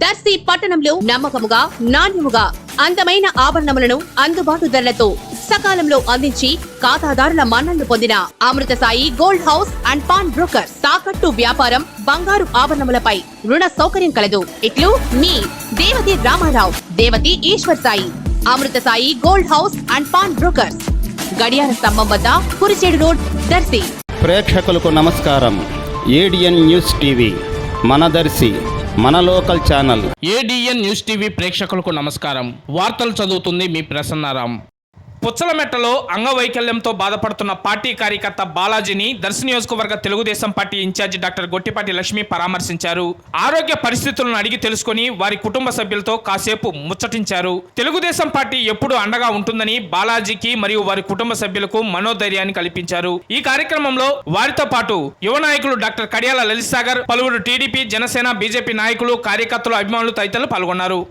దర్శి పట్టణంలో నమ్మకముగా నాణ్యముగా అందమైన ఆభరణములను అందుబాటు ధరలతో సకాలంలో అందించి ఖాతాదారుల మన్ననలు పొందిన Amrutha Sai gold house and pawn broker. తాకట్టు వ్యాపారం, బంగారు ఆభరణములపై రుణ సౌకర్యం కలదు. ఇట్లు మీ Devathi Ramarao, Devathi Eswar Sai. Amrutha Sai gold house and pawn brokers, గడియార స్తంభం వద్ద కురిచేడు రోడ్, దర్శి. ప్రేక్షకులకు నమస్కారం. ఏడిఎన్ న్యూస్ టీవీ మన దర్శి, మన local channel. ADN news TV ప్రేక్షకులకు నమస్కారం. వార్తలు చదువుతుంది మీ ప్రసన్నారాం. పుచ్చలమెట్టలో అంగవైకల్యంతో బాధపడుతున్న పార్టీ కార్యకర్త బాలాజీని దర్శి నియోజకవర్గ Telugu Desam party incharge doctor Gottipati Lakshmi పరామర్శించారు. ఆరోగ్య పరిస్థితులను అడిగి తెలుసుకుని వారి కుటుంబ సభ్యులతో కాసేపు ముచ్చటించారు. తెలుగుదేశం పార్టీ ఎప్పుడూ అండగా ఉంటుందని బాలాజీకి మరియు వారి కుటుంబ సభ్యులకు మనోధైర్యాన్ని కల్పించారు. ఈ కార్యక్రమంలో వారితో పాటు యువ నాయకులు డాక్టర్ కడియాల లలిత్ సాగర్, పలువురు టీడీపీ, జనసేన, బీజేపీ నాయకులు, కార్యకర్తలు, అభిమానులు తదితరులు పాల్గొన్నారు.